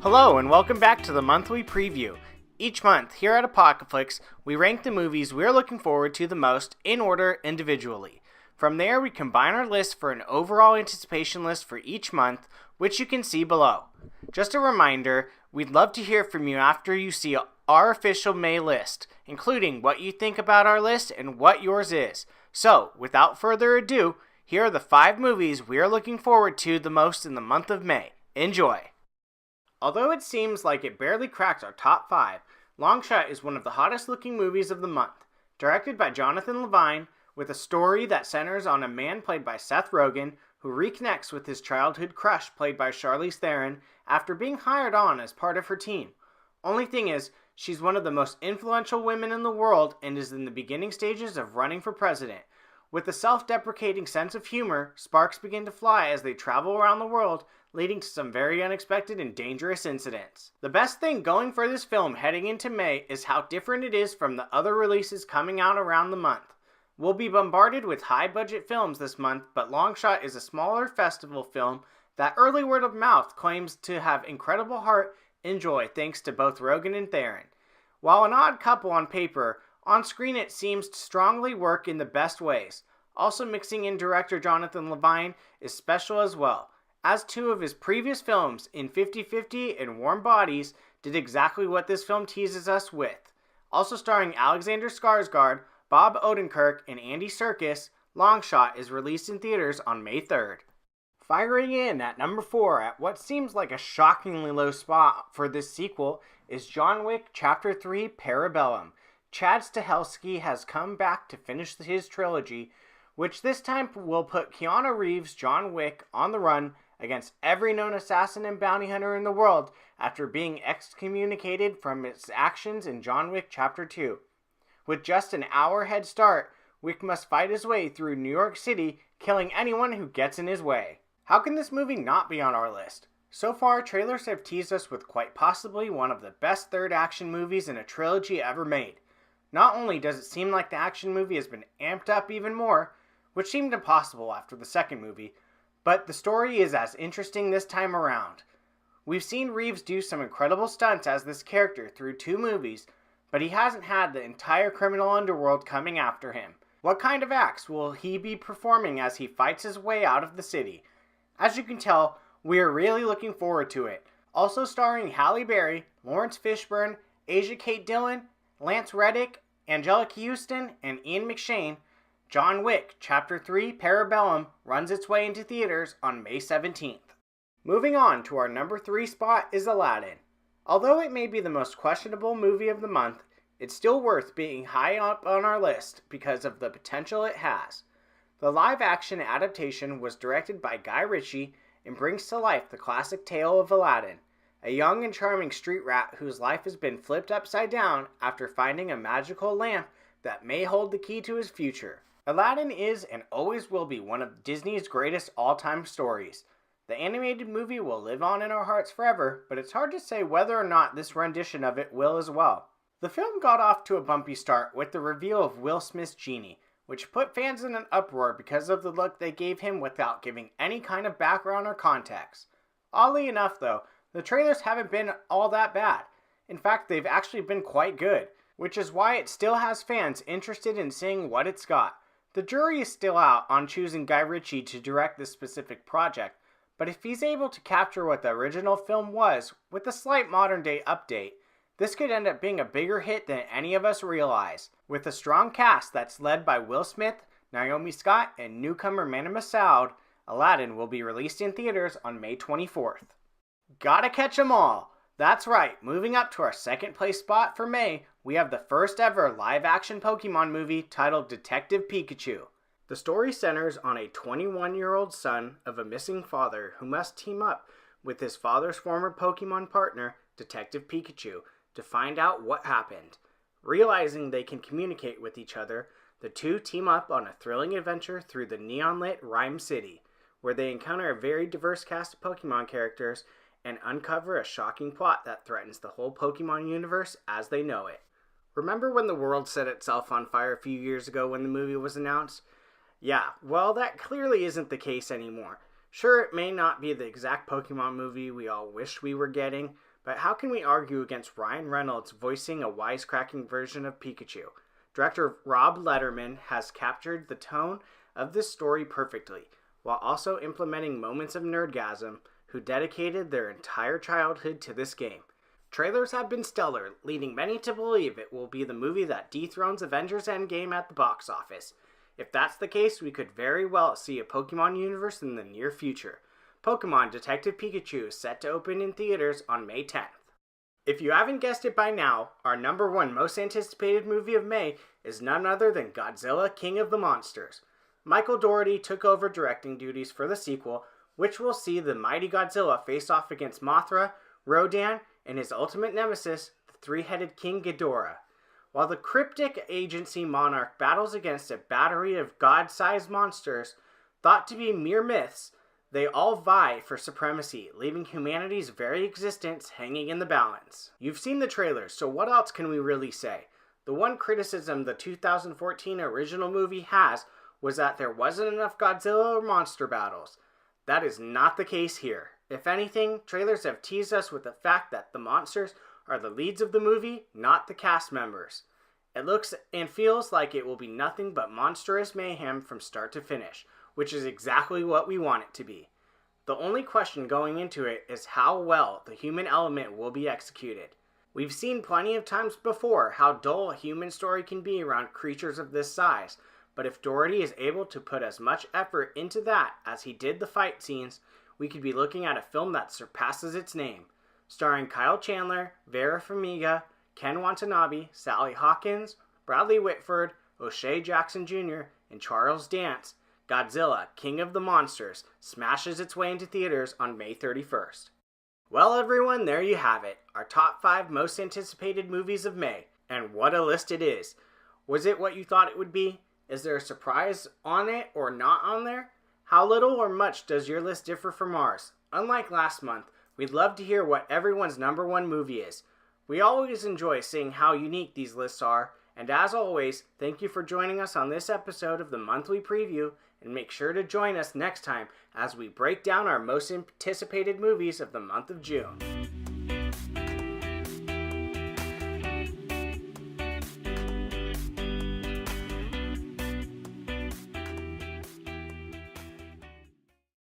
Hello and welcome back to the monthly preview. Each month, here at Apocaflix, we rank the movies we're looking forward to the most in order individually. From there, we combine our list for an overall anticipation list for each month, which you can see below. Just a reminder, we'd love to hear from you after you see our official May list, including what you think about our list and what yours is. So, without further ado, here are the 5 movies we are looking forward to the most in the month of May. Enjoy! Although it seems like it barely cracked our top 5, Long Shot is one of the hottest looking movies of the month. Directed by Jonathan Levine, with a story that centers on a man played by Seth Rogen, who reconnects with his childhood crush played by Charlize Theron after being hired on as part of her team. Only thing is, she's one of the most influential women in the world and is in the beginning stages of running for president. With a self-deprecating sense of humor, sparks begin to fly as they travel around the world, leading to some very unexpected and dangerous incidents. The best thing going for this film heading into May is how different it is from the other releases coming out around the month. We'll be bombarded with high-budget films this month, but Long Shot is a smaller festival film that early word of mouth claims to have incredible heart and joy thanks to both Rogen and Theron. While an odd couple on paper, on screen it seems to strongly work in the best ways. Also mixing in director Jonathan Levine is special as well, as 2 of his previous films in 50-50 and Warm Bodies did exactly what this film teases us with. Also starring Alexander Skarsgård, Bob Odenkirk, and Andy Serkis, Long Shot is released in theaters on May 3rd. Firing in at number 4 at what seems like a shockingly low spot for this sequel is John Wick Chapter 3 Parabellum. Chad Stahelski has come back to finish his trilogy, which this time will put Keanu Reeves' John Wick on the run against every known assassin and bounty hunter in the world after being excommunicated from its actions in John Wick Chapter 2. With just an hour head start, Wick must fight his way through New York City, killing anyone who gets in his way. How can this movie not be on our list? So far, trailers have teased us with quite possibly one of the best third action movies in a trilogy ever made. Not only does it seem like the action movie has been amped up even more, which seemed impossible after the second movie, but the story is as interesting this time around. We've seen Reeves do some incredible stunts as this character through 2 movies, but he hasn't had the entire criminal underworld coming after him. What kind of acts will he be performing as he fights his way out of the city? As you can tell, we are really looking forward to it. Also starring Halle Berry, Lawrence Fishburne, Asia Kate Dillon, Lance Reddick, Angelica Houston, and Ian McShane, John Wick Chapter 3 Parabellum runs its way into theaters on May 17th. Moving on to our number 3 spot is Aladdin. Although it may be the most questionable movie of the month, it's still worth being high up on our list because of the potential it has. The live-action adaptation was directed by Guy Ritchie and brings to life the classic tale of Aladdin, a young and charming street rat whose life has been flipped upside down after finding a magical lamp that may hold the key to his future. Aladdin is and always will be one of Disney's greatest all-time stories. The animated movie will live on in our hearts forever, but it's hard to say whether or not this rendition of it will as well. The film got off to a bumpy start with the reveal of Will Smith's genie, which put fans in an uproar because of the look they gave him without giving any kind of background or context. Oddly enough though, the trailers haven't been all that bad. In fact, they've actually been quite good, which is why it still has fans interested in seeing what it's got. The jury is still out on choosing Guy Ritchie to direct this specific project, but if he's able to capture what the original film was, with a slight modern-day update, this could end up being a bigger hit than any of us realize. With a strong cast that's led by Will Smith, Naomi Scott, and newcomer Manny Masoud, Aladdin will be released in theaters on May 24th. Gotta catch 'em all! That's right, moving up to our second place spot for May, we have the first ever live-action Pokemon movie titled Detective Pikachu. The story centers on a 21-year-old son of a missing father who must team up with his father's former Pokemon partner, Detective Pikachu, to find out what happened. Realizing they can communicate with each other, the two team up on a thrilling adventure through the neon-lit Rhyme City, where they encounter a very diverse cast of Pokemon characters and uncover a shocking plot that threatens the whole Pokemon universe as they know it. Remember when the world set itself on fire a few years ago when the movie was announced? Yeah, well, that clearly isn't the case anymore. Sure, it may not be the exact Pokemon movie we all wish we were getting, But how can we argue against Ryan Reynolds voicing a wisecracking version of Pikachu? Director Rob Letterman has captured the tone of this story perfectly, while also implementing moments of nerdgasm who dedicated their entire childhood to this game. Trailers have been stellar, leading many to believe it will be the movie that dethrones Avengers Endgame at the box office. If that's the case, we could very well see a Pokemon universe in the near future. Pokemon Detective Pikachu is set to open in theaters on May 10th. If you haven't guessed it by now, our number one most anticipated movie of May is none other than Godzilla, King of the Monsters. Michael Dougherty took over directing duties for the sequel, which will see the mighty Godzilla face off against Mothra, Rodan, and his ultimate nemesis, the three-headed King Ghidorah. While the cryptic agency Monarch battles against a battery of god-sized monsters thought to be mere myths, they all vie for supremacy, leaving humanity's very existence hanging in the balance. You've seen the trailers, so what else can we really say? The one criticism the 2014 original movie has was that there wasn't enough Godzilla or monster battles. That is not the case here. If anything, trailers have teased us with the fact that the monsters are the leads of the movie, not the cast members. It looks and feels like it will be nothing but monstrous mayhem from start to finish, which is exactly what we want it to be. The only question going into it is how well the human element will be executed. We've seen plenty of times before how dull a human story can be around creatures of this size, but if Dougherty is able to put as much effort into that as he did the fight scenes, we could be looking at a film that surpasses its name. Starring Kyle Chandler, Vera Farmiga, Ken Watanabe, Sally Hawkins, Bradley Whitford, O'Shea Jackson Jr., and Charles Dance, Godzilla, King of the Monsters, smashes its way into theaters on May 31st. Well everyone, there you have it, our top 5 most anticipated movies of May, and what a list it is. Was it what you thought it would be? Is there a surprise on it or not on there? How little or much does your list differ from ours? Unlike last month, we'd love to hear what everyone's number one movie is. We always enjoy seeing how unique these lists are, and as always, thank you for joining us on this episode of the Monthly Preview, and make sure to join us next time as we break down our most anticipated movies of the month of June.